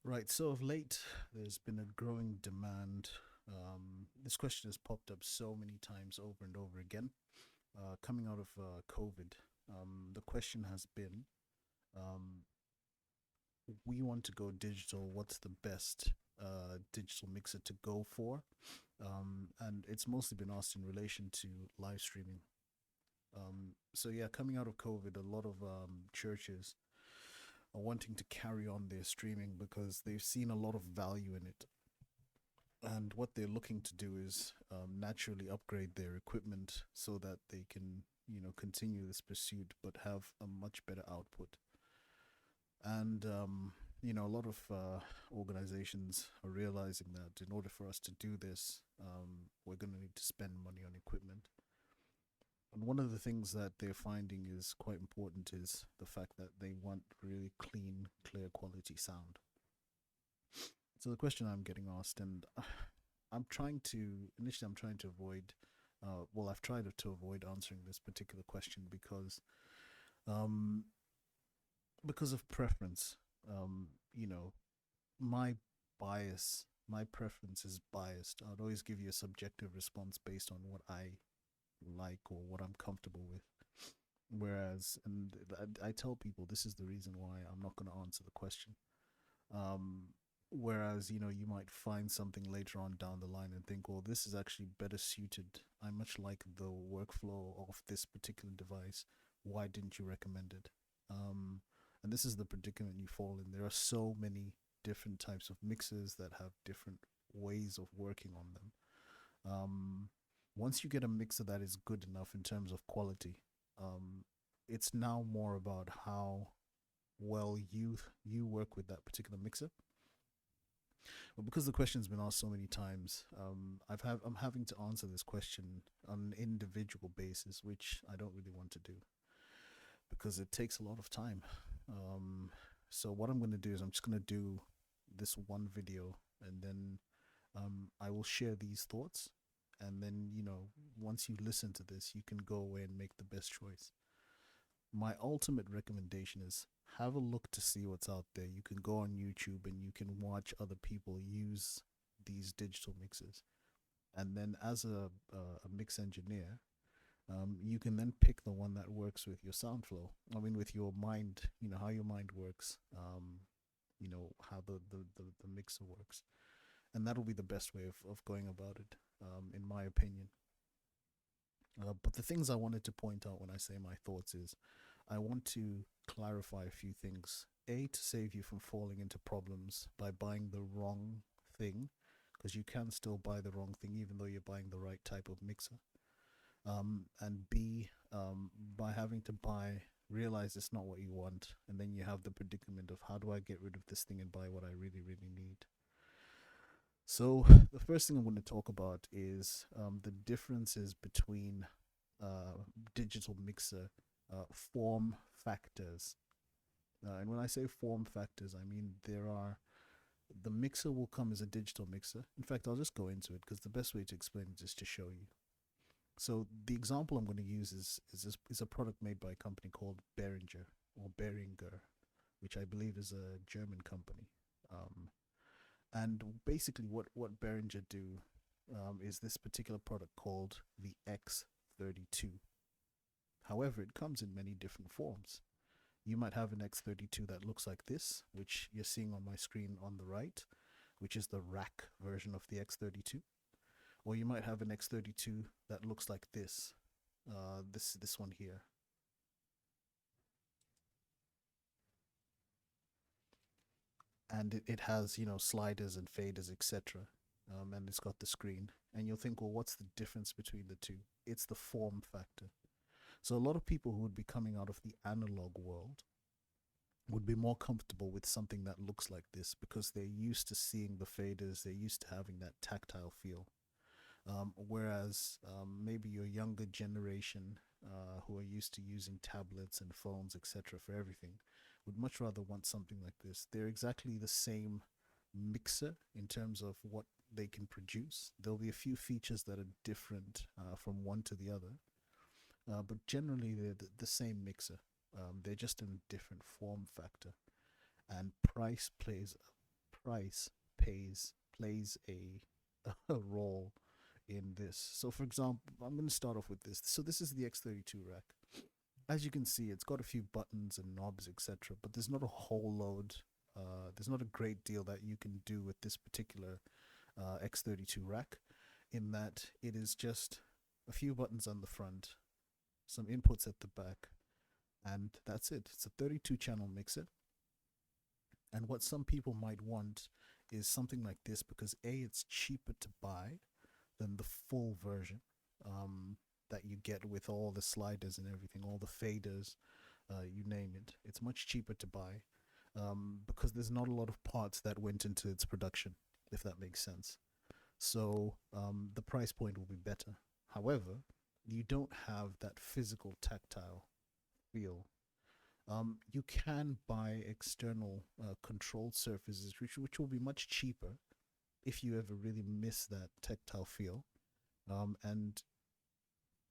Right. So of late, there's been a growing demand. This question has popped up so many times over and over again. Coming out of COVID, the question has been, um, we want to go digital. What's the best digital mixer to go for? And it's mostly been asked in relation to live streaming. So yeah, coming out of COVID, a lot of churches are wanting to carry on their streaming because they've seen a lot of value in it. And what they're looking to do is naturally upgrade their equipment so that they can, continue this pursuit but have a much better output. And a lot of organizations are realizing that in order for us to do this, we're going to need to spend money on equipment. And one of the things that they're finding is quite important is the fact that they want really clean, clear quality sound. So the question I'm getting asked, and I'm trying to avoid, I've tried to avoid answering this particular question um, because of preference. You know, my my preference is biased. I'd always give you a subjective response based on what I like or what I'm comfortable with. Whereas, and I tell people this is the reason why I'm not going to answer the question. Um, Whereas, you might find something later on down the line and think, well, this is actually better suited. I much like the workflow of this particular device. Why didn't you recommend it? Um, and this is the predicament you fall in. There are so many different types of mixers that have different ways of working on them. Um, Once you get a mixer that is good enough in terms of quality, um, it's now more about how well you work with that particular mixer. But because the question's been asked so many times, I'm having to answer this question on an individual basis, which I don't really want to do because it takes a lot of time. Um, so what I'm going to do is I'm just going to do this one video, and then I will share these thoughts, and then once you listen to this, you can go away and make the best choice. My ultimate recommendation is have a look to see what's out there. You can go on YouTube and you can watch other people use these digital mixes. And then, as a mix engineer, you can then pick the one that works with your sound flow. I mean, with your mind, how your mind works, how the mixer works. And that'll be the best way of going about it, in my opinion. But the things I wanted to point out when I say my thoughts is I want to clarify a few things. A, to save you from falling into problems by buying the wrong thing, because you can still buy the wrong thing even though you're buying the right type of mixer. And B, by having to realize it's not what you want, and then you have the predicament of how do I get rid of this thing and buy what I really, really need. So the first thing I'm going to talk about is the differences between digital mixer form factors. And when I say form factors, I mean the mixer will come as a digital mixer. In fact, I'll just go into it because the best way to explain it is to show you. So the example I'm going to use is a product made by a company called Behringer, which I believe is a German company. Um, and basically, what Behringer do is this particular product called the X32. However, it comes in many different forms. You might have an X32 that looks like this, which you're seeing on my screen on the right, which is the rack version of the X32. Or you might have an X32 that looks like this one here. And it has, sliders and faders, etc. And it's got the screen. And you'll think, well, what's the difference between the two? It's the form factor. So a lot of people who would be coming out of the analog world would be more comfortable with something that looks like this because they're used to seeing the faders, they're used to having that tactile feel. Whereas maybe your younger generation who are used to using tablets and phones, etc., for everything, would much rather want something like this. They're exactly the same mixer in terms of what they can produce. There'll be a few features that are different from one to the other, but generally they're the same mixer. They're just in a different form factor, and price plays a role in this. So, for example, I'm going to start off with this. So, this is the X32 rack. As you can see, it's got a few buttons and knobs, etc. But there's not a whole load. There's not a great deal that you can do with this particular X32 rack, in that it is just a few buttons on the front, some inputs at the back, and that's it. It's a 32 channel mixer. And what some people might want is something like this because A, it's cheaper to buy than the full version that you get with all the sliders and everything, all the faders, you name it. It's much cheaper to buy because there's not a lot of parts that went into its production, if that makes sense. So the price point will be better. However, you don't have that physical tactile feel. You can buy external controlled surfaces, which will be much cheaper if you ever really miss that tactile feel. And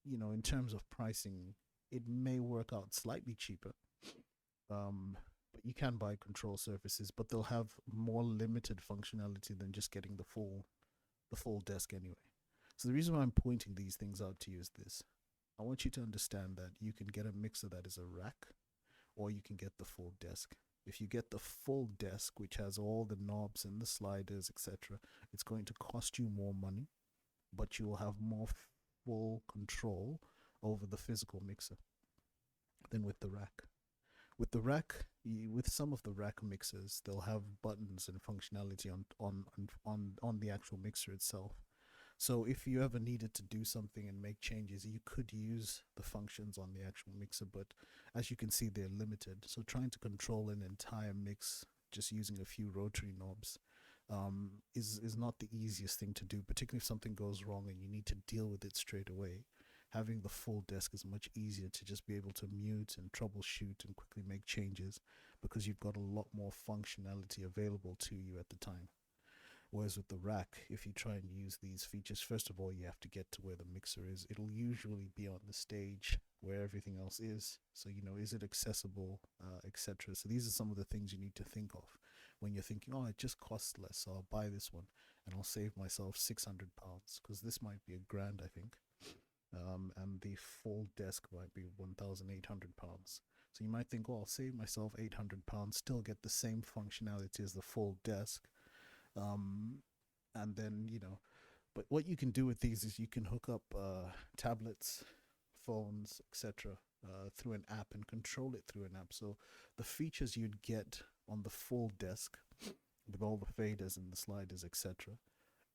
in terms of pricing, it may work out slightly cheaper. But you can buy control surfaces, but they'll have more limited functionality than just getting the full desk anyway. So the reason why I'm pointing these things out to you is this. I want you to understand that you can get a mixer that is a rack, or you can get the full desk. If you get the full desk, which has all the knobs and the sliders, etc., it's going to cost you more money, but you will have more full control over the physical mixer than with the rack. With the rack, with some of the rack mixers, they'll have buttons and functionality on the actual mixer itself. So if you ever needed to do something and make changes, you could use the functions on the actual mixer, but as you can see, they're limited. So trying to control an entire mix just using a few rotary knobs is not the easiest thing to do, particularly if something goes wrong and you need to deal with it straight away. Having the full desk is much easier to just be able to mute and troubleshoot and quickly make changes because you've got a lot more functionality available to you at the time. Whereas with the rack, if you try and use these features, first of all, you have to get to where the mixer is. It'll usually be on the stage where everything else is. So, is it accessible, etc. So these are some of the things you need to think of when you're thinking, oh, it just costs less, so I'll buy this one and I'll save myself £600 because this might be £1,000, I think. And the full desk might be £1,800. So you might think, oh, I'll save myself £800, still get the same functionality as the full desk. And then, but what you can do with these is you can hook up tablets, phones, etc. Through an app and control it through an app. So the features you'd get on the full desk with all the faders and the sliders, etc.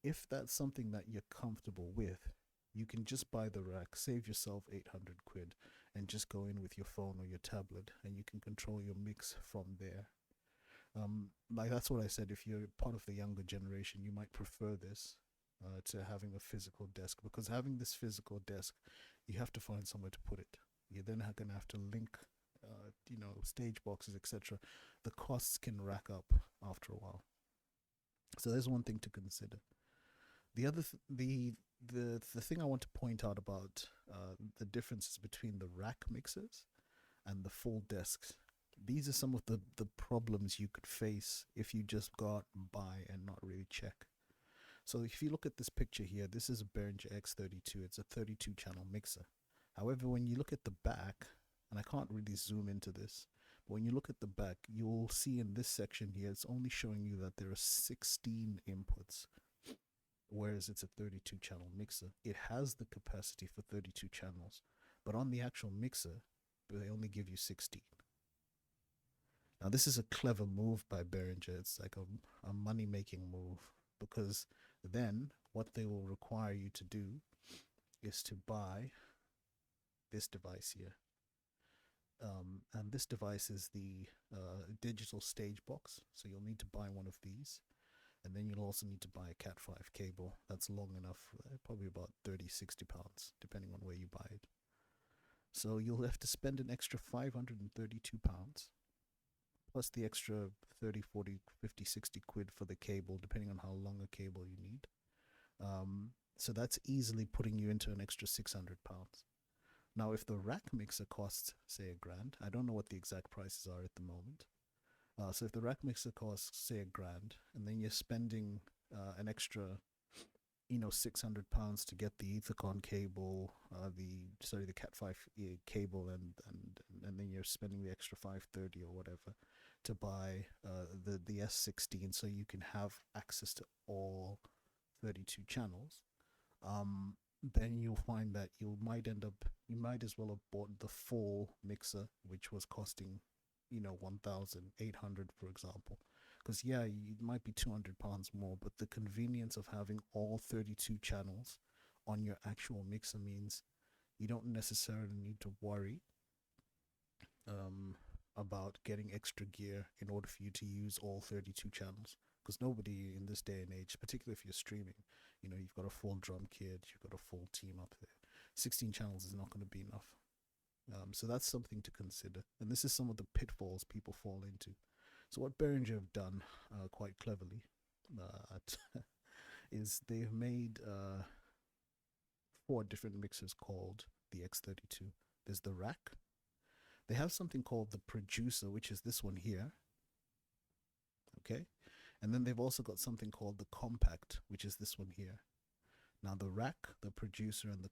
If that's something that you're comfortable with, you can just buy the rack, save yourself 800 quid, and just go in with your phone or your tablet, and you can control your mix from there. Like that's what I said. If you're part of the younger generation, you might prefer this to having a physical desk, because having this physical desk, you have to find somewhere to put it. You're then going to have to link, stage boxes, etc. The costs can rack up after a while. So there's one thing to consider. The other the thing I want to point out about the differences between the rack mixers and the full desks. These are some of the problems you could face if you just go out and buy and not really check. So if you look at this picture here, this is a Behringer X32. It's a 32 channel mixer. However, when you look at the back, and I can't really zoom into this, but when you look at the back, you'll see in this section here, it's only showing you that there are 16 inputs, whereas it's a 32 channel mixer. It has the capacity for 32 channels, but on the actual mixer, they only give you 16. Now, this is a clever move by Behringer. It's like a money-making move, because then what they will require you to do is to buy this device here. And this device is the digital stage box. So you'll need to buy one of these. And then you'll also need to buy a Cat5 cable that's long enough, probably about 30-60 pounds, depending on where you buy it. So you'll have to spend an extra 532 pounds, plus the extra 30, 40, 50, 60 quid for the cable, depending on how long a cable you need. So that's easily putting you into an extra 600 pounds. Now, if the rack mixer costs, say, £1,000, I don't know what the exact prices are at the moment, So if the rack mixer costs say £1,000, and then you're spending an extra, £600 to get the Ethercon cable, the Cat 5 cable, and then you're spending the extra 530 or whatever to buy the S16, so you can have access to all 32 channels. Then you'll find that you might as well have bought the full mixer, which was costing 1,800, for example. Because yeah, it might be £200 more, but the convenience of having all 32 channels on your actual mixer means you don't necessarily need to worry about getting extra gear in order for you to use all 32 channels. Because nobody in this day and age, particularly if you're streaming, you've got a full drum kit, you've got a full team up there. 16 channels is not going to be enough. So that's something to consider. And this is some of the pitfalls people fall into. So what Behringer have done quite cleverly is they've made 4 different mixers called the X32. There's the rack. They have something called the producer, which is this one here. Okay. And then they've also got something called the compact, which is this one here. Now the rack, the producer, and the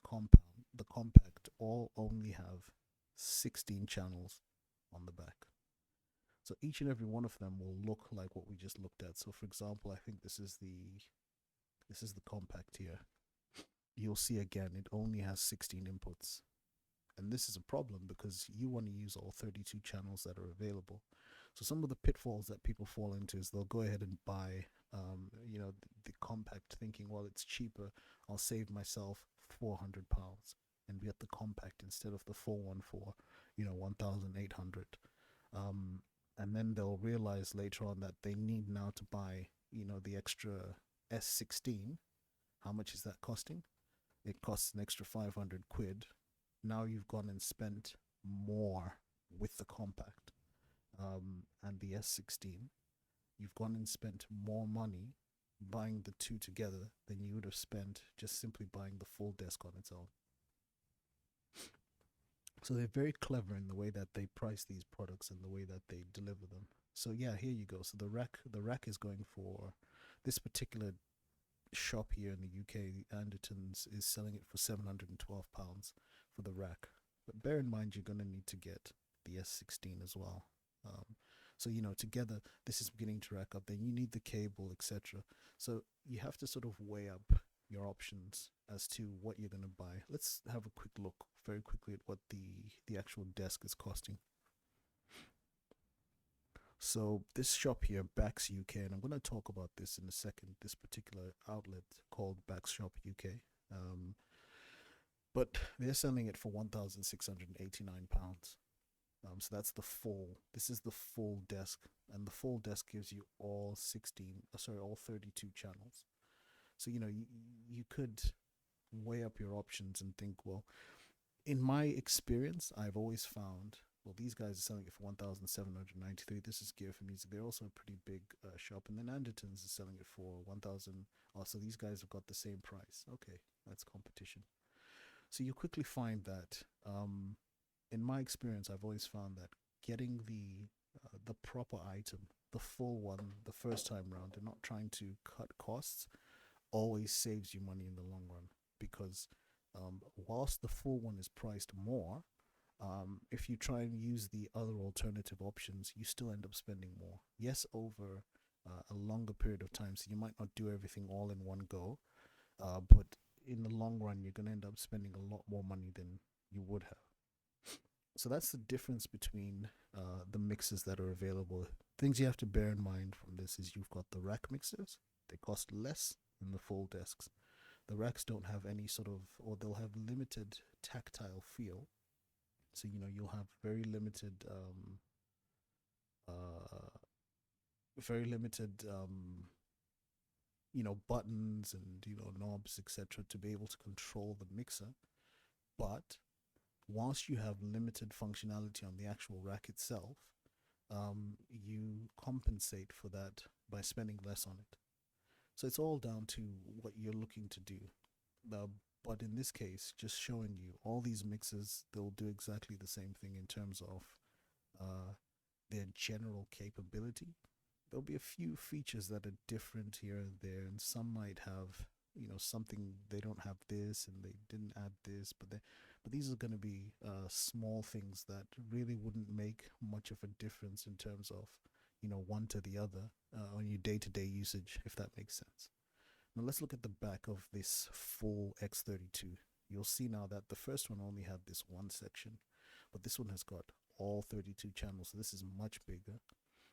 compact all only have 16 channels on the back. So each and every one of them will look like what we just looked at. So for example, I think this is the compact here. You'll see again, it only has 16 inputs. And this is a problem because you want to use all 32 channels that are available. So some of the pitfalls that people fall into is they'll go ahead and buy, the compact, thinking, well, it's cheaper. I'll save myself £400 and get the compact instead of the full one for, 1,800. And then they'll realize later on that they need now to buy, the extra S16. How much is that costing? It costs an extra 500 quid. Now you've gone and spent more with the compact and the S16. You've gone and spent more money buying the two together than you would have spent just simply buying the full desk on its own. So they're very clever in the way that they price these products and the way that they deliver them. So yeah, here you go. So the rack is going for this particular shop here in the UK. Andertons is selling it for £712 for the rack. But bear in mind, you're going to need to get the S16 as well. So together this is beginning to rack up. Then you need the cable, etc. So you have to sort of weigh up your options as to what you're going to buy. Let's have a quick look very quickly at what the actual desk is costing. So this shop here, Bax UK, and I'm going to talk about this in a second, this particular outlet called Bax Shop UK. But they're selling it for £1,689. So that's the full. This is the full desk, and the full desk gives you all 32 channels. So you could weigh up your options and think, well, in my experience, I've always found, well, these guys are selling it for 1,793. This is Gear for Music. They're also a pretty big shop, and then Andertons is selling it for 1,000. So these guys have got the same price. Okay, that's competition. So you quickly find that, in my experience, I've always found that getting the proper item, the full one, the first time round, and not trying to cut costs, always saves you money in the long run. Because whilst the full one is priced more, if you try and use the other alternative options, you still end up spending more. Yes, over a longer period of time, so you might not do everything all in one go, but in the long run, you're going to end up spending a lot more money than you would have. So that's the difference between the mixers that are available. Things you have to bear in mind from this is you've got the rack mixers. They cost less than the full desks. The racks don't have any sort of, or they'll have limited tactile feel. So, you'll have very limited, buttons and, knobs, etc. to be able to control the mixer. But whilst you have limited functionality on the actual rack itself, you compensate for that by spending less on it. So it's all down to what you're looking to do. But in this case, just showing you all these mixes, they'll do exactly the same thing in terms of their general capability. There'll be a few features that are different here and there, and some might have, something they don't have this and they didn't add this, but these are going to be small things that really wouldn't make much of a difference in terms of, one to the other on your day-to-day usage, if that makes sense. Now let's look at the back of this full X32. You'll see now that the first one only had this one section, but this one has got all 32 channels, so this is much bigger.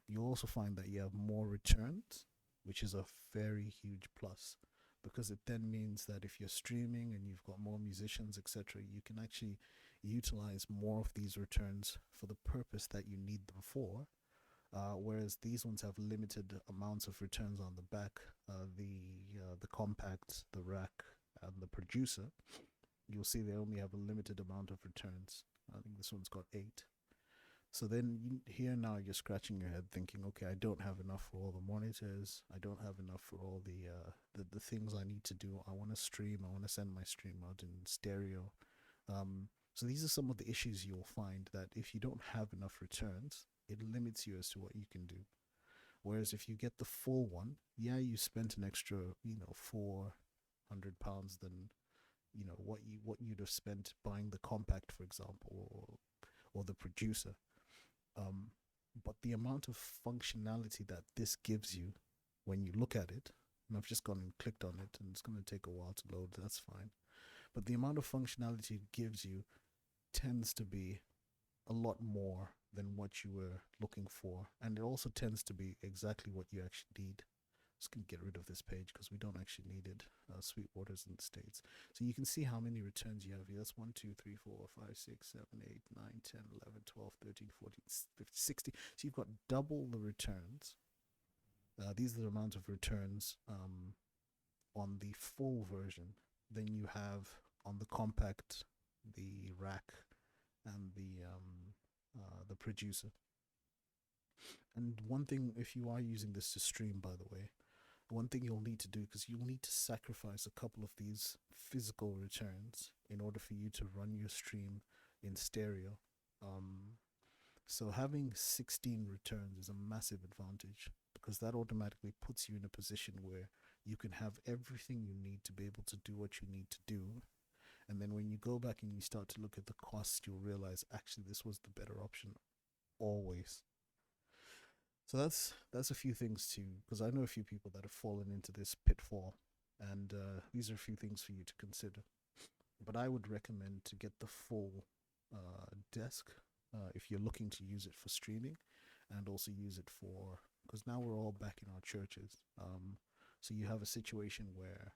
You'll also find that you have more returns, which is a very huge plus, because it then means that if you're streaming and you've got more musicians, etc., you can actually utilize more of these returns for the purpose that you need them for. Whereas these ones have limited amounts of returns on the back, the compact, the rack, and the producer. You'll see they only have a limited amount of returns. I think this one's got 8. So then here now you're scratching your head thinking, okay, I don't have enough for all the monitors. I don't have enough for all the things I need to do. I want to stream. I want to send my stream out in stereo. So these are some of the issues you'll find, that if you don't have enough returns, it limits you as to what you can do. Whereas if you get the full one, yeah, you spent an extra, £400 than, what you'd have spent buying the compact, for example, or the producer. But the amount of functionality that this gives you when you look at it, and I've just gone and clicked on it, and it's going to take a while to load, that's fine. But the amount of functionality it gives you tends to be a lot more than what you were looking for, and it also tends to be exactly what you actually need. Just gonna get rid of this page because we don't actually need it. Sweetwater's in the States. So you can see how many returns you have here. That's 1, 2, 3, 4, 5, 6, 7, 8, 9, 10, 11, 12, 13, 14, 15, 16. So you've got double the returns. These are the amount of returns on the full version than you have on the compact, the rack, and the producer. And one thing, if you are using this to stream, by the way, one thing you'll need to do, because you'll need to sacrifice a couple of these physical returns in order for you to run your stream in stereo. So having 16 returns is a massive advantage, because that automatically puts you in a position where you can have everything you need to be able to do what you need to do. And then when you go back and you start to look at the cost, you'll realize actually this was the better option always. So that's a few things to, because I know a few people that have fallen into this pitfall, and these are a few things for you to consider. But I would recommend to get the full desk if you're looking to use it for streaming, and also use it for, because now we're all back in our churches. So you have a situation where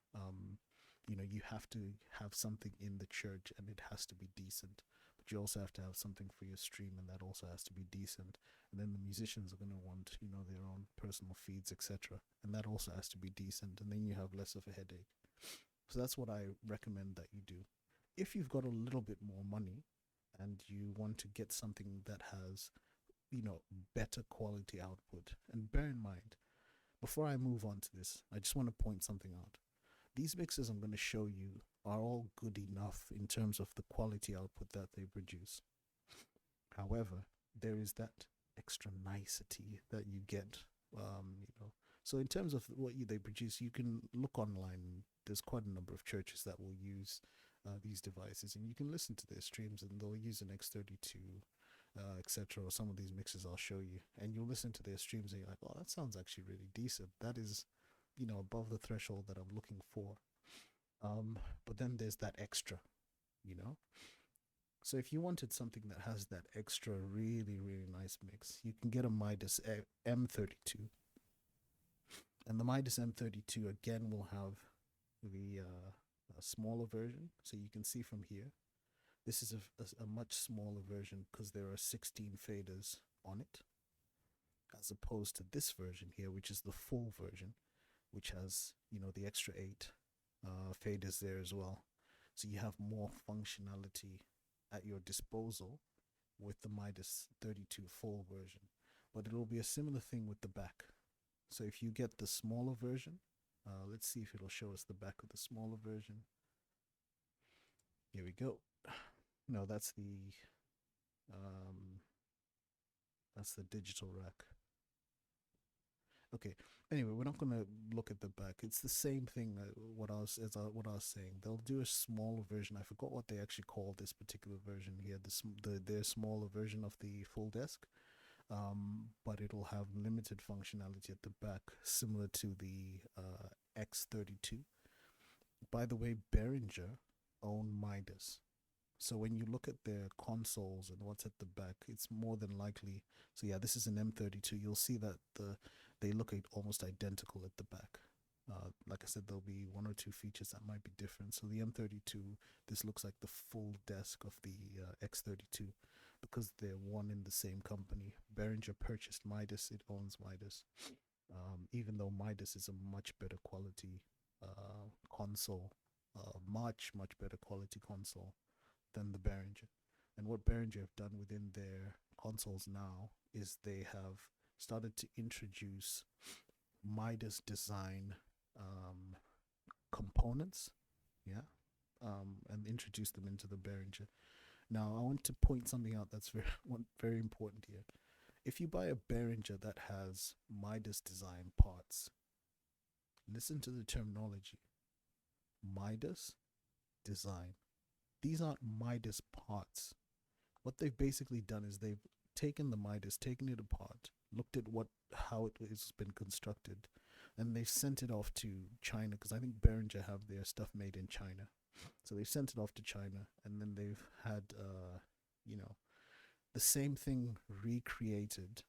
you have to have something in the church, and it has to be decent. But you also have to have something for your stream, and that also has to be decent. And then the musicians are going to want, their own personal feeds, etc. And that also has to be decent. And then you have less of a headache. So that's what I recommend that you do. If you've got a little bit more money and you want to get something that has, better quality output, and bear in mind, before I move on to this, I just want to point something out. These mixes I'm going to show you are all good enough in terms of the quality output that they produce. However, there is that extra nicety that you get, So in terms of what they produce, you can look online. There's quite a number of churches that will use these devices, and you can listen to their streams, and they'll use an X32, etc. Or some of these mixes I'll show you, and you'll listen to their streams, and you're like, oh, that sounds actually really decent. That is, above the threshold that I'm looking for. But then there's that extra, So if you wanted something that has that extra really, really nice mix, you can get a Midas M32. And the Midas M32 again will have the smaller version. So you can see from here, this is a much smaller version because there are 16 faders on it, as opposed to this version here, which is the full version, which has, the extra 8 faders there as well. So you have more functionality at your disposal with the Midas 32 full version. But it will be a similar thing with the back. So if you get the smaller version, let's see if it'll show us the back of the smaller version. Here we go. No, that's the That's the digital rack. Okay. Anyway, we're not gonna look at the back. It's the same thing. What I was saying. They'll do a smaller version. I forgot what they actually call this particular version here. Their smaller version of the full desk. But it'll have limited functionality at the back, similar to the X32. By the way, Behringer own Midas. So when you look at their consoles and what's at the back, it's more than likely. So yeah, this is an M32. You'll see that they look almost identical at the back. Like I said, there'll be one or two features that might be different. So the M32, this looks like the full desk of the X32 because they're one in the same company. Behringer purchased Midas; it owns Midas. Even though Midas is a much better quality console, much better quality console than the Behringer. And what Behringer have done within their consoles now is they have started to introduce Midas design um, components, yeah, and introduce them into the Behringer. Now, I want to point something out that's very important here. If you buy a Behringer that has Midas design parts, listen to the terminology: Midas design. These aren't Midas parts. What they've basically done is they've taken the Midas, taken it apart, looked at how it has been constructed, and they've sent it off to China because I think Behringer have their stuff made in China. So they've sent it off to China, and then they've had, you know, the same thing recreated,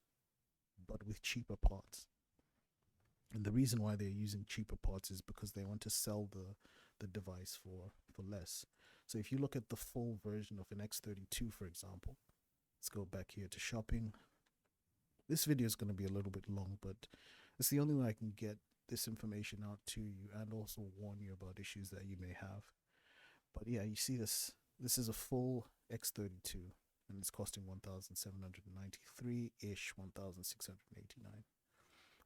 but with cheaper parts. And the reason why they're using cheaper parts is because they want to sell the device for less. So if you look at the full version of an X32, for example, let's go back here to shopping. This video is going to be a little bit long, but it's the only way I can get this information out to you and also warn you about issues that you may have. But yeah, you see this. This is a full X32, and it's costing 1,793-ish, 1,689.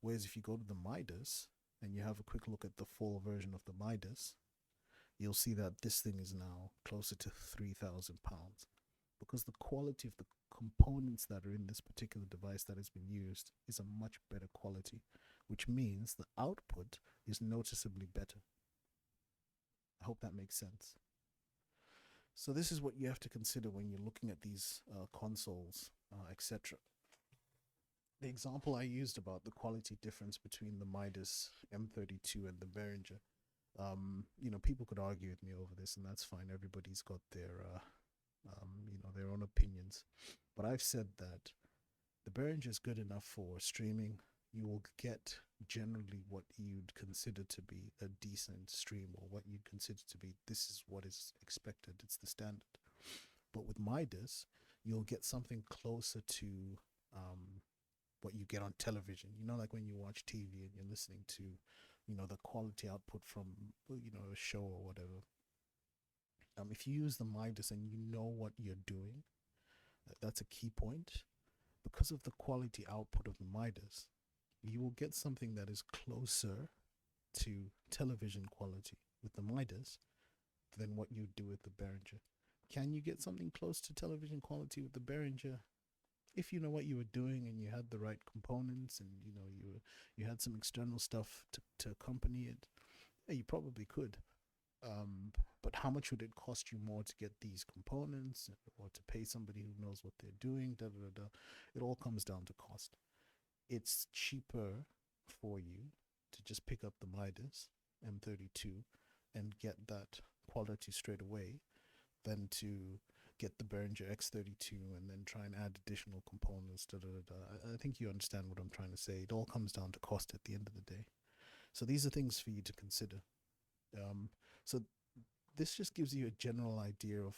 Whereas if you go to the Midas and you have a quick look at the full version of the Midas, you'll see that this thing is now closer to £3,000 because the quality of the components that are in this particular device that has been used is a much better quality, which means the output is noticeably better. I hope that makes sense. So this is what you have to consider when you're looking at these consoles, etc. The example I used about the quality difference between the Midas M32 and the Behringer, people could argue with me over this, and that's fine. Everybody's got their own opinions. But I've said that the Behringer is good enough for streaming. You will get generally what you'd consider to be a decent stream, or what you'd consider to be, this is what is expected, it's the standard. But with Midas, you'll get something closer to what you get on television. Like when you watch TV and you're listening to, the quality output from, a show or whatever. If you use the Midas and you know what you're doing, that's a key point. Because of the quality output of the Midas, you will get something that is closer to television quality with the Midas than what you do with the Behringer. Can you get something close to television quality with the Behringer? If you know what you were doing and you had the right components and you had some external stuff to accompany it, yeah, you probably could. But how much would it cost you more to get these components, or to pay somebody who knows what they're doing? It all comes down to cost. It's cheaper for you to just pick up the Midas M32 and get that quality straight away than to get the Behringer X32 and then try and add additional components. I think you understand what I'm trying to say. It all comes down to cost at the end of the day. So these are things for you to consider. So this just gives you a general idea of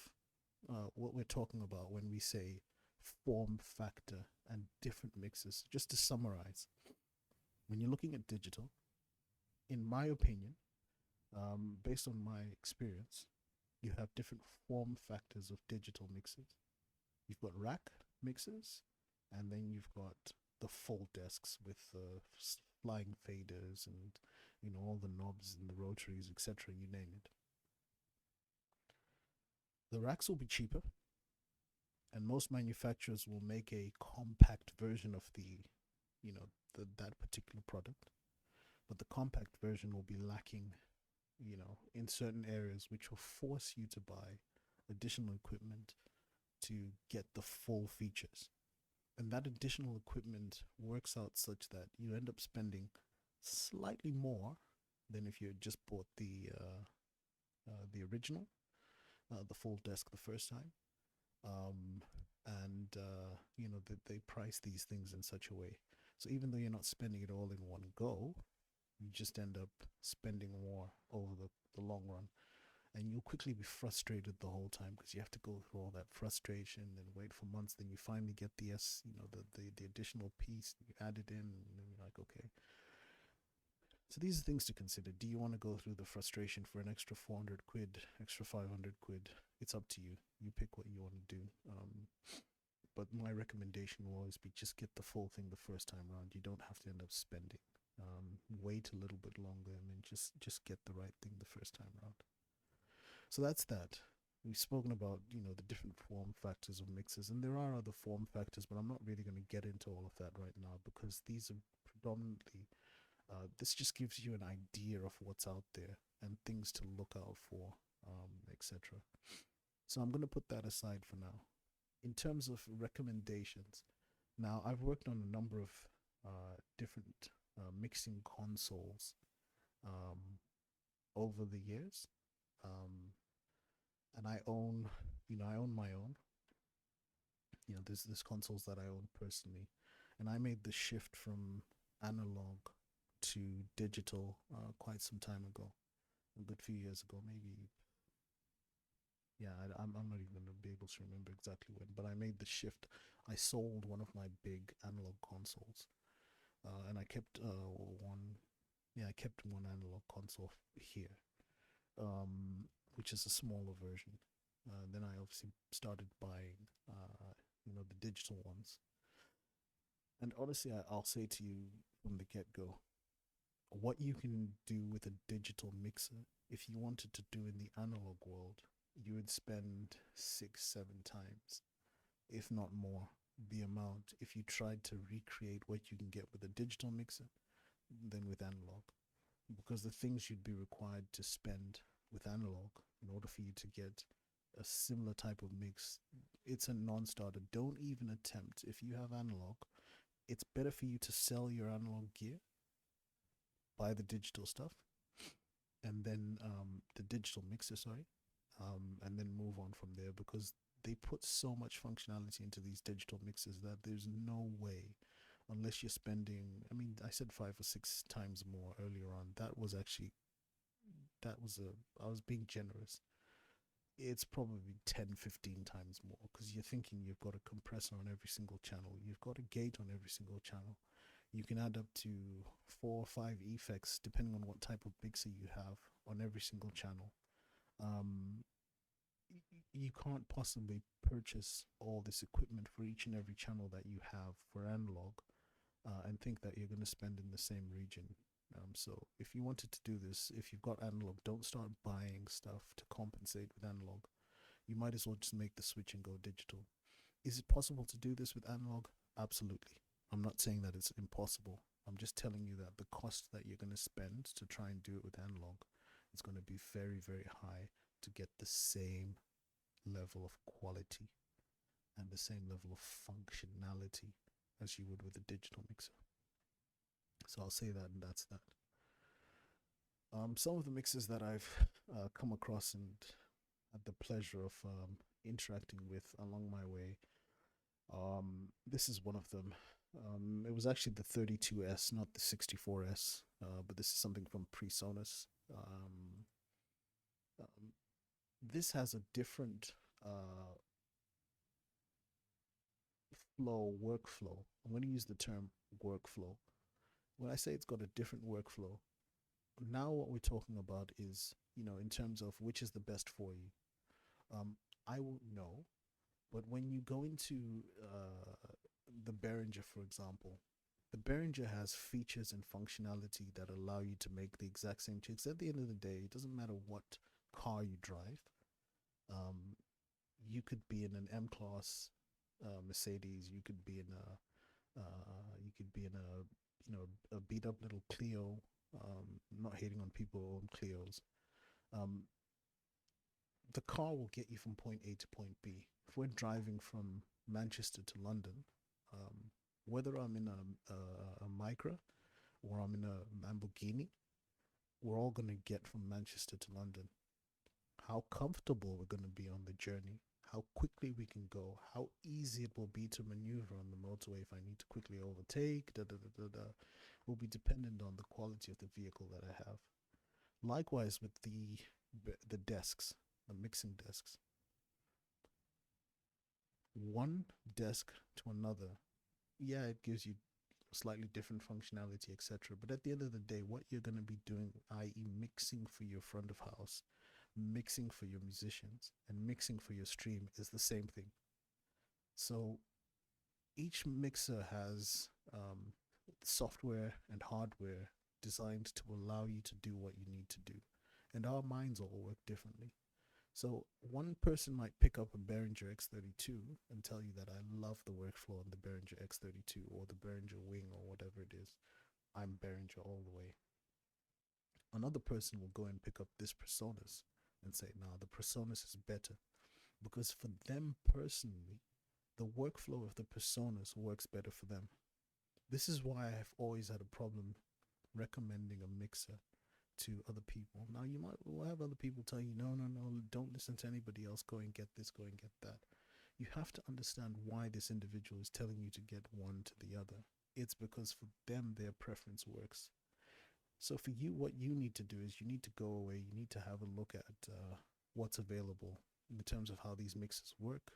what we're talking about when we say form factor and different mixes. Just to summarize, when you're looking at digital, in my opinion, based on my experience, you have different form factors of digital mixes. You've got rack mixes, and then you've got the full desks with flying faders and all the knobs and the rotaries, etc. You name it. The racks will be cheaper, And most manufacturers will make a compact version of that particular product, but the compact version will be lacking, in certain areas, which will force you to buy additional equipment to get the full features. And that additional equipment works out such that you end up spending slightly more than if you had just bought the original, the full desk the first time. Um, and they price these things in such a way. So even though you're not spending it all in one go, you just end up spending more over the long run. And you'll quickly be frustrated the whole time because you have to go through all that frustration and wait for months. Then you finally get the additional piece, you add it in, and then you're like, okay. So these are things to consider. Do you want to go through the frustration for an extra 400 quid, extra 500 quid? It's up to you. You pick what you want to do. But my recommendation will always be just get the full thing the first time around. You don't have to end up spending. Wait a little bit longer and then just get the right thing the first time around. So that's that. We've spoken about, the different form factors of mixers, and there are other form factors, but I'm not really going to get into all of that right now because these are predominantly, this just gives you an idea of what's out there and things to look out for, etc. So I'm going to put that aside for now. In terms of recommendations, now I've worked on a number of different mixing consoles over the years. And I own my own. There's consoles that I own personally, and I made the shift from analog to digital quite some time ago, a good few years ago, maybe. Yeah, I'm not even gonna be able to remember exactly when, but I made the shift. I sold one of my big analog consoles, and I kept one. Yeah, I kept one analog console here, which is a smaller version. Then I obviously started buying, the digital ones. And honestly, I'll say to you from the get go, what you can do with a digital mixer, if you wanted to do in the analog world, you would spend 6, 7 times, if not more, the amount if you tried to recreate what you can get with a digital mixer than with analog. Because the things you'd be required to spend with analog in order for you to get a similar type of mix, it's a non-starter. Don't even attempt. If you have analog, it's better for you to sell your analog gear, buy the digital stuff, and then the digital mixer, sorry, and then move on from there, because they put so much functionality into these digital mixers that there's no way, unless you're spending, I mean, I said 5 or 6 times more earlier on. I was being generous. It's probably 10, 15 times more, because you're thinking you've got a compressor on every single channel, you've got a gate on every single channel. You can add up to 4 or 5 effects depending on what type of mixer you have on every single channel. You can't possibly purchase all this equipment for each and every channel that you have for analog and think that you're going to spend in the same region. So if you wanted to do this, if you've got analog, don't start buying stuff to compensate with analog. You might as well just make the switch and go digital. Is it possible to do this with analog? Absolutely. I'm not saying that it's impossible. I'm just telling you that the cost that you're going to spend to try and do it with analog is going to be very, very high to get the same level of quality and the same level of functionality as you would with a digital mixer. So I'll say that, and that's that. Some of the mixes that I've come across and had the pleasure of interacting with along my way. This is one of them. It was actually the 32S, not the 64S, but this is something from PreSonus. This has a different workflow. I'm going to use the term workflow. When I say it's got a different workflow, now what we're talking about is, in terms of which is the best for you. I won't know, but when you go into the Behringer, for example, the Behringer has features and functionality that allow you to make the exact same chicks. At the end of the day, it doesn't matter what car you drive. You could be in an M-Class Mercedes. You could be in a a beat up little Clio. Not hating on people who own Clios. Um, the car will get you from point A to point B. If we're driving from Manchester to London, um, whether I'm in a Micra or I'm in a Lamborghini, we're all going to get from Manchester to London. How comfortable we're going to be on the journey, how quickly we can go, how easy it will be to maneuver on the motorway if I need to quickly overtake, will be dependent on the quality of the vehicle that I have. Likewise with the desks, the mixing desks. One desk to another, yeah, it gives you slightly different functionality, etc. But at the end of the day, what you're going to be doing, i.e., mixing for your front of house, mixing for your musicians, and mixing for your stream, is the same thing. So each mixer has software and hardware designed to allow you to do what you need to do. And our minds all work differently. So one person might pick up a Behringer X32 and tell you that I love the workflow on the Behringer X32 or the Behringer Wing or whatever it is. I'm Behringer all the way. Another person will go and pick up this Presonus and say, "Nah, the Presonus is better," because for them personally, the workflow of the Presonus works better for them. This is why I've always had a problem recommending a mixer to other people. Now you might will have other people tell you, no, no, no, don't listen to anybody else. Go and get this. Go and get that. You have to understand why this individual is telling you to get one to the other. It's because for them their preference works. So for you, what you need to do is you need to go away. You need to have a look at what's available in terms of how these mixes work.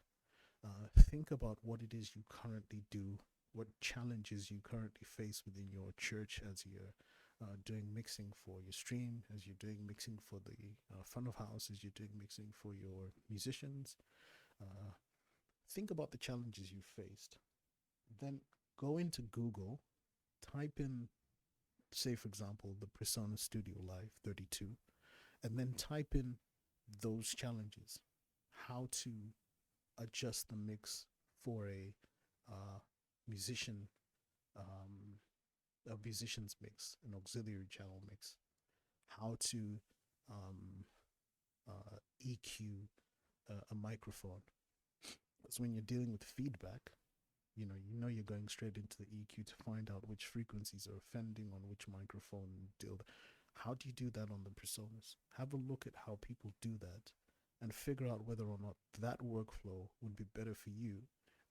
Think about what it is you currently do, what challenges you currently face within your church as you're doing mixing for your stream, as you're doing mixing for the front of house, as you're doing mixing for your musicians. Uh, think about the challenges you faced. Then go into Google, type in, say, for example, the Persona Studio Live 32, and then type in those challenges. How to adjust the mix for musician, um, a musician's mix, an auxiliary channel mix. How to um, EQ a microphone. Because when you're dealing with feedback, you know you're going straight into the EQ to find out which frequencies are offending on which microphone deal. How do you do that on the personas? Have a look at how people do that and figure out whether or not that workflow would be better for you.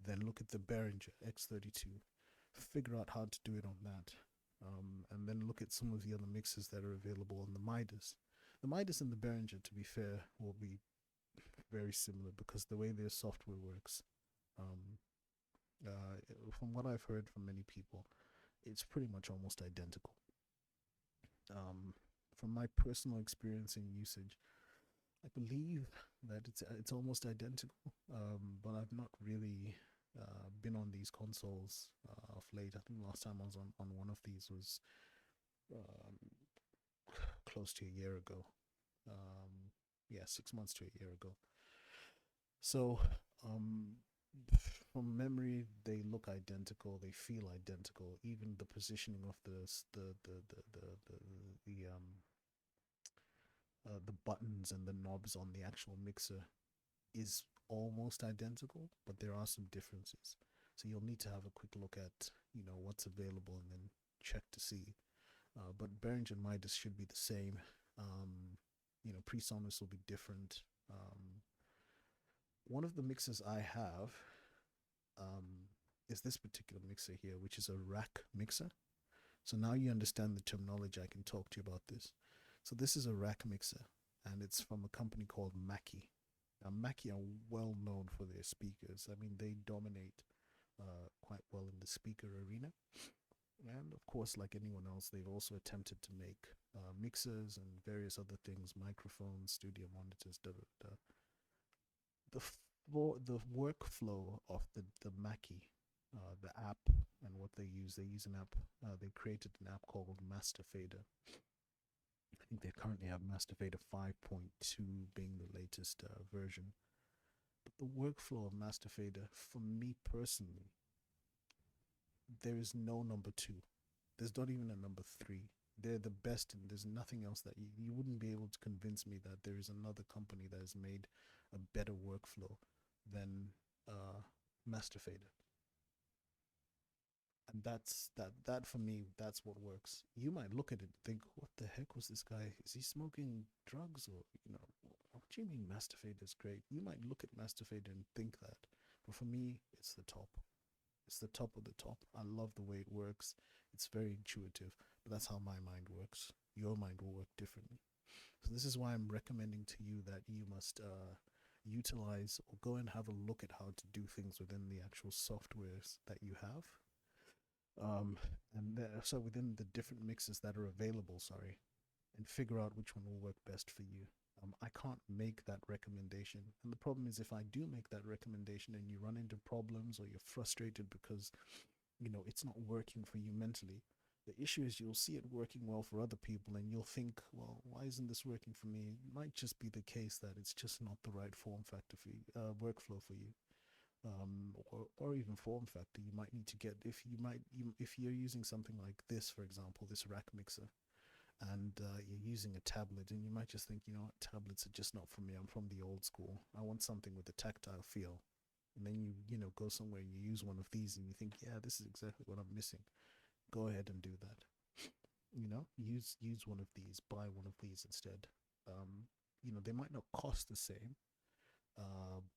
Then look at the Behringer X32, figure out how to do it on that, and then look at some of the other mixes that are available on the Midas. The Midas and the Behringer, to be fair, will be very similar because the way their software works, um, from what I've heard from many people, it's pretty much almost identical. Um, from my personal experience in usage, I believe that it's almost identical, but I've not really been on these consoles of late. I think last time I was on one of these was um, close to a year ago. Um, yeah, 6 months to a year ago. So, um, from memory, they look identical. They feel identical. Even the positioning of the buttons and the knobs on the actual mixer is almost identical, but there are some differences. So you'll need to have a quick look at what's available and then check to see. But Behringer and Midas should be the same. PreSonus will be different. One of the mixers I have is this particular mixer here, which is a rack mixer. So now you understand the terminology. I can talk to you about this. So this is a rack mixer, and it's from a company called Mackie. Now, Mackie are well known for their speakers. I mean, they dominate quite well in the speaker arena. And of course, like anyone else, they've also attempted to make mixers and various other things, microphones, studio monitors, da da da. The workflow of the Mackie, the app, and what they use an app. They created an app called Master Fader. I think they currently have Master Fader 5.2 being the latest version. But The workflow of Master Fader, for me personally, there is no number two. There's not even a number three. They're the best, and there's nothing else that you wouldn't be able to convince me that there is another company that has made a better workflow than Master Fader. And that for me, that's what works. You might look at it and think, what the heck was this guy? Is he smoking drugs, or what do you mean Master Fader is great? You might look at Master Fader and think that, but for me, it's the top. It's the top of the top. I love the way it works. It's very intuitive, but that's how my mind works. Your mind will work differently. So this is why I'm recommending to you that you must utilize or go and have a look at how to do things within the actual softwares that you have. Um, so within the different mixes that are available, sorry, and figure out which one will work best for you. I can't make that recommendation. And the problem is, if I do make that recommendation and you run into problems or you're frustrated because, it's not working for you mentally, the issue is you'll see it working well for other people and you'll think, well, why isn't this working for me? It might just be the case that it's just not the right form factor for you, workflow for you. Or even form factor. You might need to get, if you're using something like this, for example, this rack mixer, and you're using a tablet, and you might just think, what, tablets are just not for me. I'm from the old school. I want something with a tactile feel. And then you go somewhere and you use one of these and you think, yeah, this is exactly what I'm missing. Go ahead and do that. Use one of these, buy one of these instead. They might not cost the same,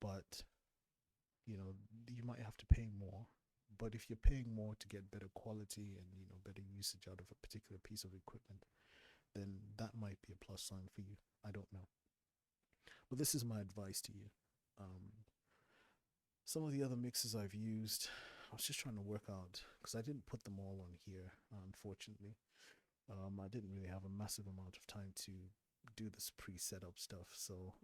but you might have to pay more. But if you're paying more to get better quality and better usage out of a particular piece of equipment, then that might be a plus sign for you. I don't know. But this is my advice to you. Um, some of the other mixes I've used, I was just trying to work out because I didn't put them all on here, unfortunately. I didn't really have a massive amount of time to do this pre-setup stuff, so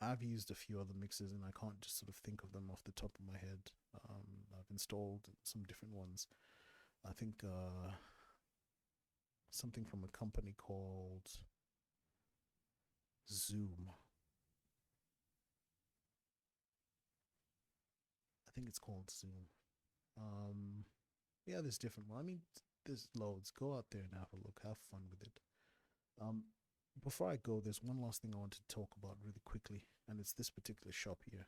I've used a few other mixes and I can't just sort of think of them off the top of my head. I've installed some different ones. I think something from a company called Zoom. I think it's called Zoom. Um, yeah, there's different ones. I mean, there's loads. Go out there and have a look. Have fun with it. Um, Before I go, there's one last thing I want to talk about really quickly, and it's this particular shop here.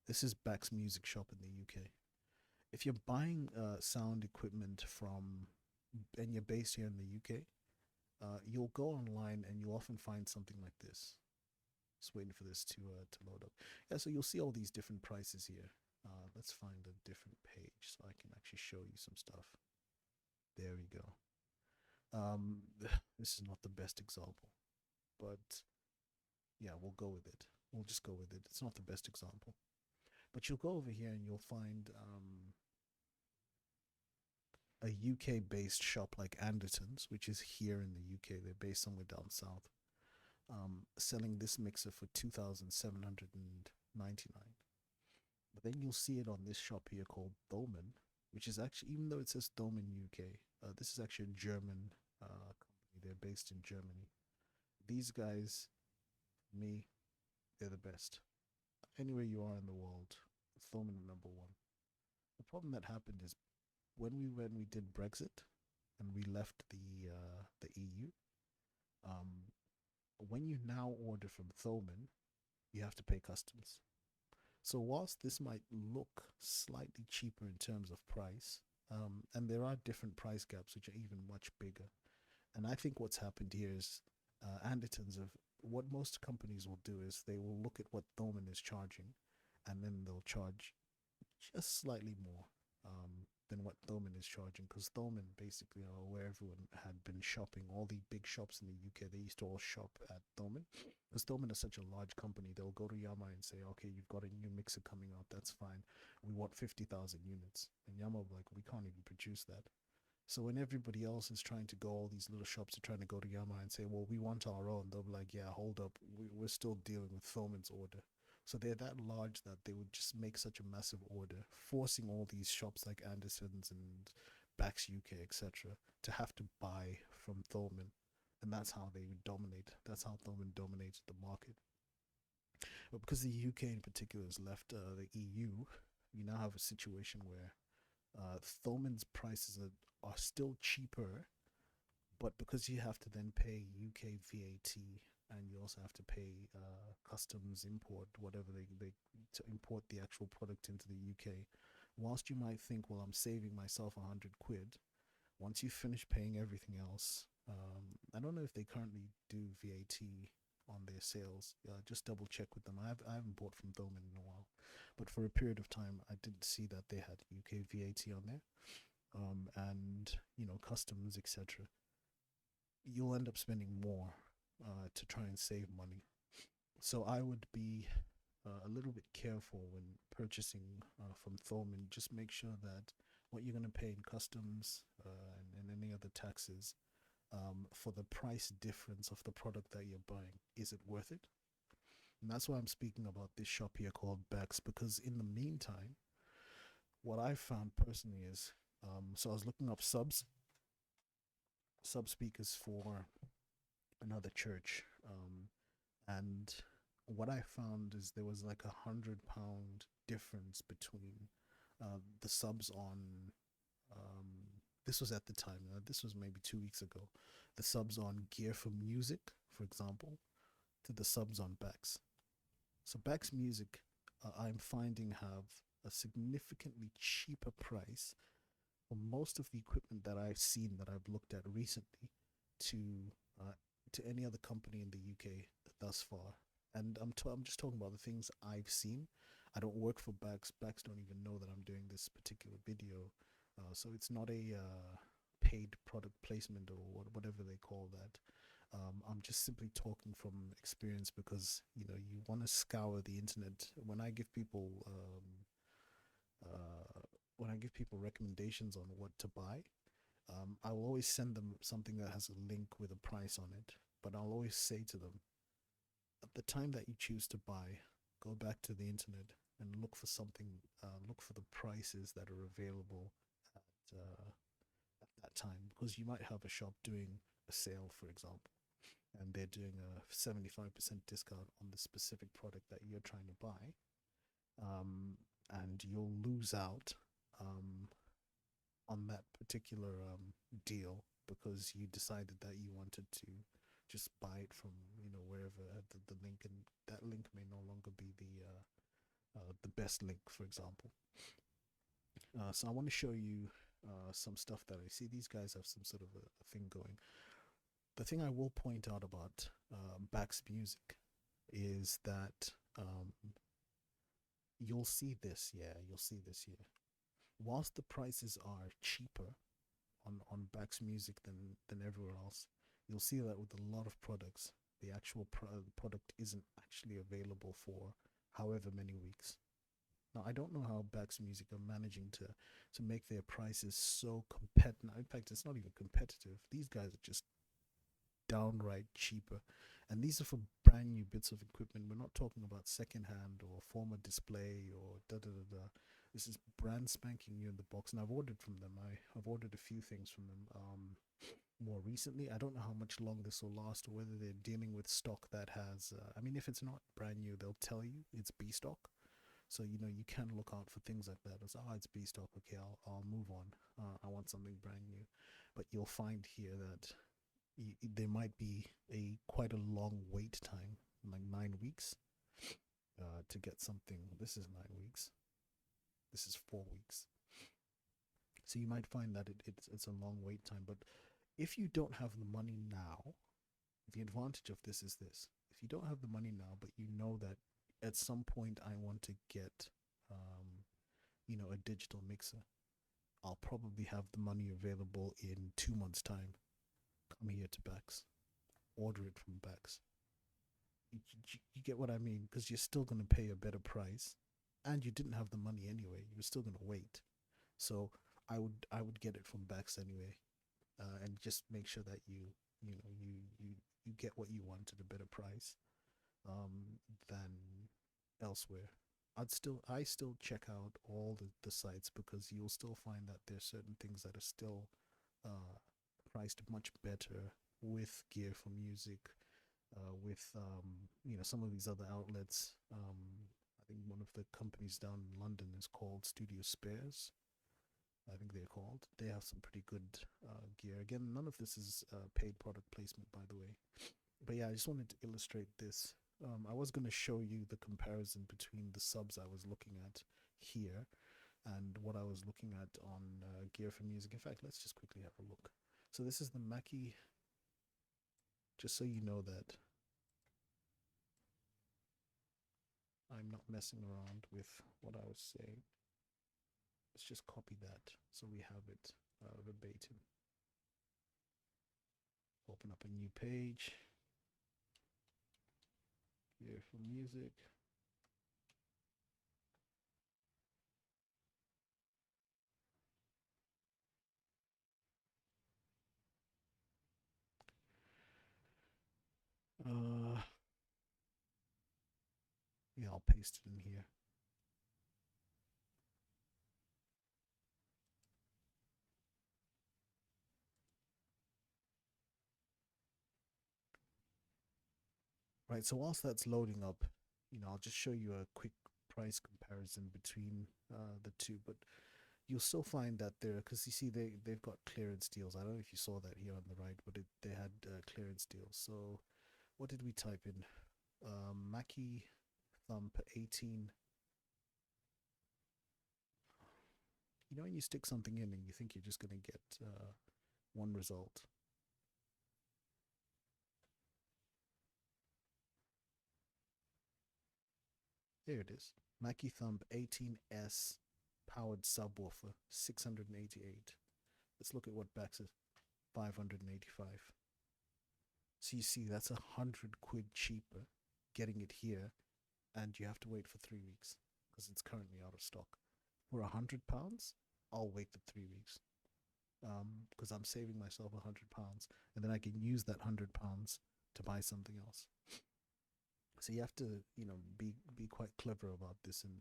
This is Bax Music Shop in the UK. If you're buying sound equipment and you're based here in the UK, you'll go online and you'll often find something like this. Just waiting for this to load up. Yeah, so you'll see all these different prices here. Let's find a different page so I can actually show you some stuff. There we go. This is not the best example, but yeah, we'll go with it. We'll just go with it. It's not the best example, but you'll go over here and you'll find a UK based shop like Anderton's, which is here in the UK. They're based somewhere down south, selling this mixer for 2,799. But then you'll see it on this shop here called Thomann, which is actually, even though it says Thomann UK, this is actually a German company. They're based in Germany. These guys, me, they're the best. Anywhere you are in the world, Thomann are number one. The problem that happened is when we did Brexit and we left the EU, um, when you now order from Thomann, you have to pay customs. So whilst this might look slightly cheaper in terms of price, and there are different price gaps which are even much bigger. And I think what's happened here is Andertons of what most companies will do is they will look at what Thomann is charging, and then they'll charge just slightly more than what Thomann is charging, because Thomann basically are where everyone had been shopping. All the big shops in the UK, they used to all shop at Thomann. Because Thomann is such a large company, they'll go to Yamaha and say, okay, you've got a new mixer coming out, that's fine. We want 50,000 units. And Yamaha will be like, we can't even produce that. So when everybody else is trying to go, all these little shops are trying to go to Yamaha and say, well, we want our own, they'll be like, yeah, hold up, we're still dealing with Thomann's order. So they're that large that they would just make such a massive order, forcing all these shops like Anderson's and Bax UK, etc., to have to buy from Thomann. And that's how they would dominate. That's how Thomann dominated the market. But because the UK in particular has left the EU, we now have a situation where Thoman's prices are still cheaper, but because you have to then pay UK VAT and you also have to pay customs import, whatever they to import the actual product into the UK, whilst you might think, well, I'm saving myself 100 quid, once you finish paying everything else, I don't know if they currently do VAT on their sales. Just double check with them. I haven't bought from Thoman in a while, but for a period of time, I didn't see that they had UK VAT on there, and customs, etc. You'll end up spending more to try and save money. So I would be a little bit careful when purchasing from Thoman. Just make sure that what you're going to pay in customs and any other taxes for the price difference of the product that you're buying, is it worth it? And that's why I'm speaking about this shop here called Bex, because in the meantime, what I found personally is so I was looking up sub speakers for another church, and what I found is there was like £100 difference between the subs on. This was at the time. This was maybe 2 weeks ago. The subs on Gear for Music, for example, to the subs on Bex. So Bex Music, I'm finding have a significantly cheaper price for most of the equipment that I've seen, that I've looked at recently, to uh, to any other company in the UK thus far. And I'm just talking about the things I've seen. I don't work for Bax. Bax don't even know that I'm doing this particular video, so it's not a paid product placement or whatever they call that. I'm just simply talking from experience, because you want to scour the internet. When I give people recommendations on what to buy, I will always send them something that has a link with a price on it. But I'll always say to them, at the time that you choose to buy, go back to the internet and look for something. Look for the prices that are available at that time, because you might have a shop doing a sale, for example, and they're doing a 75% discount on the specific product that you're trying to buy, and you'll lose out um, on that particular deal, because you decided that you wanted to just buy it from wherever the link, and that link may no longer be the best link, for example. So I want to show you some stuff that I see. These guys have some sort of a thing going. The thing I will point out about Bax Music is that you'll see this, yeah, you'll see this here. Whilst the prices are cheaper on Bax Music than everywhere else, you'll see that with a lot of products, the actual product isn't actually available for however many weeks. Now, I don't know how Bax Music are managing to make their prices so competitive. In fact, it's not even competitive. These guys are just downright cheaper. And these are for brand new bits of equipment. We're not talking about secondhand or former display or da da da da. This is brand spanking new in the box. And I've ordered from them. I've ordered a few things from them more recently. I don't know how much long this will last, or whether they're dealing with stock that has. I mean, if it's not brand new, they'll tell you it's B stock. So you can look out for things like that. It's it's B stock. Okay, I'll move on. I want something brand new. But you'll find here that there might be a quite a long wait time, like 9 weeks, to get something. This is 9 weeks. This is 4 weeks. So you might find that it's a long wait time. But if you don't have the money now, the advantage of this is this: if you don't have the money now, but you know that at some point I want to get, a digital mixer, I'll probably have the money available in 2 months' time. Come here to Bex, order it from Bex. You get what I mean? Because you're still going to pay a better price, and you didn't have the money anyway. You were still going to wait. So I would get it from Bex anyway, and just make sure that you get what you want at a better price than elsewhere. I still check out all the sites, because you'll still find that there's certain things that are still uh, priced much better with Gear for Music, with some of these other outlets. I think one of the companies down in London is called Studio Spares. I think they're called. They have some pretty good gear. Again, none of this is paid product placement, by the way. But yeah, I just wanted to illustrate this. I was going to show you the comparison between the subs I was looking at here and what I was looking at on Gear for Music. In fact, let's just quickly have a look. So this is the Mackie, just so you know that I'm not messing around with what I was saying. Let's just copy that so we have it verbatim. Open up a new page. Gear for Music. Uh, yeah, I'll paste it in here. Right, so whilst that's loading up, I'll just show you a quick price comparison between the two. But you'll still find that there, because you see they've got clearance deals. I don't know if you saw that here on the right, but they had clearance deals. So what did we type in? Mackie Thump 18. When you stick something in and you think you're just going to get one result. There it is. Mackie Thump 18S powered subwoofer, 688. Let's look at what Bax is, 585. So you see, that's 100 quid cheaper getting it here, and you have to wait for 3 weeks because it's currently out of stock. For £100, I'll wait the 3 weeks because I'm saving myself £100, and then I can use that £100 to buy something else. So you have to, be quite clever about this and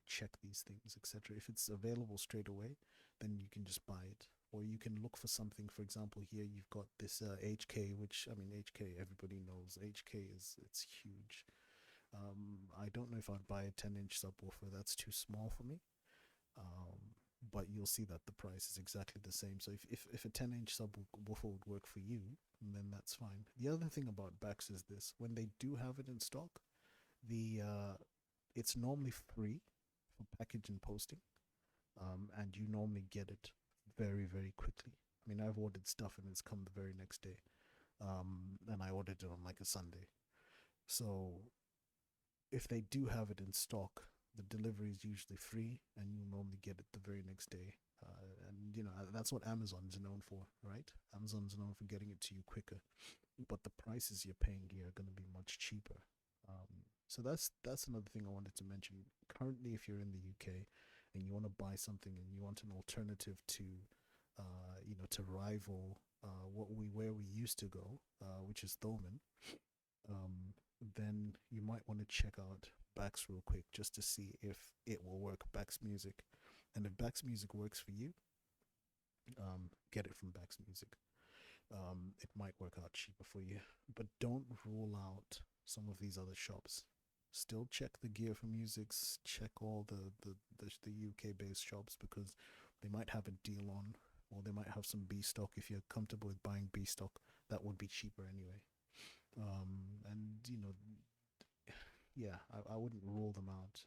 check these things, etc. If it's available straight away, then you can just buy it, or you can look for something. For example, here you've got this HK, which I mean HK everybody knows. HK it's huge. I don't know if I'd buy a 10-inch subwoofer. That's too small for me. But you'll see that the price is exactly the same. So if a 10-inch subwoofer would work for you, then that's fine. The other thing about Bex is this: when they do have it in stock, the it's normally free for package and posting, and you normally get it very very quickly. I mean, I've ordered stuff and it's come the very next day, and I ordered it on like a Sunday. So if they do have it in stock, the delivery is usually free, and you normally get it the very next day. And that's what Amazon is known for, right? Amazon's known for getting it to you quicker, but the prices you're paying here are going to be much cheaper. So that's another thing I wanted to mention. Currently, if you're in the UK and you want to buy something and you want an alternative to, to rival where we used to go, which is Thoman, then you might want to check out Bax real quick just to see if it will work. Bax Music, and if Bax Music works for you, get it from Bax Music. It might work out cheaper for you, but don't rule out some of these other shops. Still check the Gear for Musics, check all the UK based shops, because they might have a deal on, or they might have some B stock. If you're comfortable with buying B stock, that would be cheaper anyway. And yeah, I wouldn't rule them out.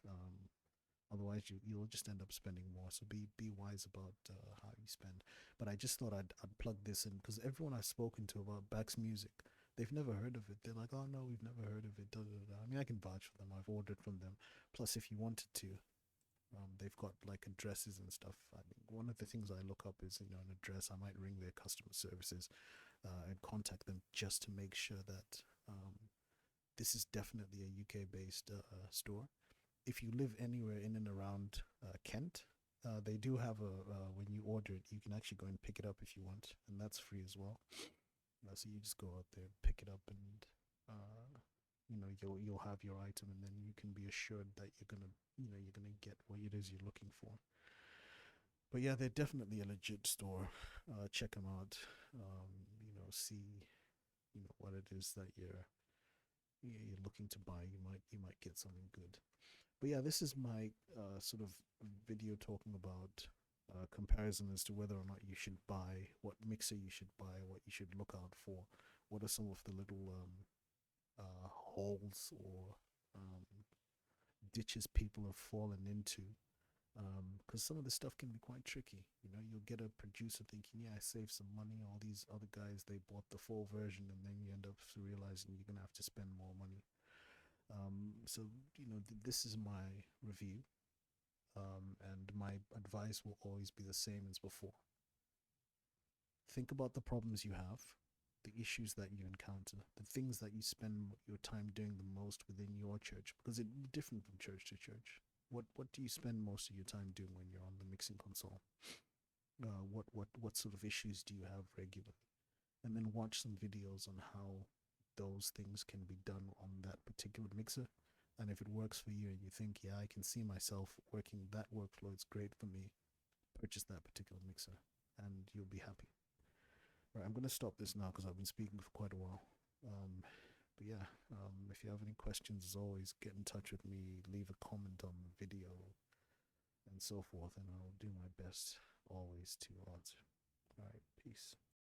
Otherwise, you'll just end up spending more. So be wise about how you spend. But I just thought I'd plug this in because everyone I've spoken to about Bax Music, they've never heard of it. They're like, oh no, we've never heard of it. Da, da, da. I mean, I can vouch for them. I've ordered from them. Plus, if you wanted to, they've got like addresses and stuff. I think one of the things I look up is an address. I might ring their customer services and contact them just to make sure that this is definitely a UK based store. If you live anywhere in and around Kent, they do have when you order it, you can actually go and pick it up if you want, and that's free as well. So you just go out there, pick it up, and you'll have your item, and then you can be assured that you're gonna get what it is you're looking for. But yeah, they're definitely a legit store. Check them out. See what it is that you're you're looking to buy, you might get something good. But yeah, this is my sort of video talking about comparison as to whether or not you should buy, what mixer you should buy, what you should look out for, what are some of the little holes or um, ditches people have fallen into. Because some of the stuff can be quite tricky. You know, you'll get a producer thinking, "Yeah, I saved some money." All these other guys, they bought the full version, and then you end up realizing you're gonna have to spend more money. So this is my review, and my advice will always be the same as before. Think about the problems you have, the issues that you encounter, the things that you spend your time doing the most within your church, because it's different from church to church. What do you spend most of your time doing when you're on the mixing console? What sort of issues do you have regularly? And then watch some videos on how those things can be done on that particular mixer. And if it works for you and you think, yeah, I can see myself working that workflow, it's great for me, purchase that particular mixer and you'll be happy. Right, I'm going to stop this now because I've been speaking for quite a while. But yeah, if you have any questions, as always, get in touch with me, leave a comment on the video, and so forth, and I'll do my best always to answer. All right, peace.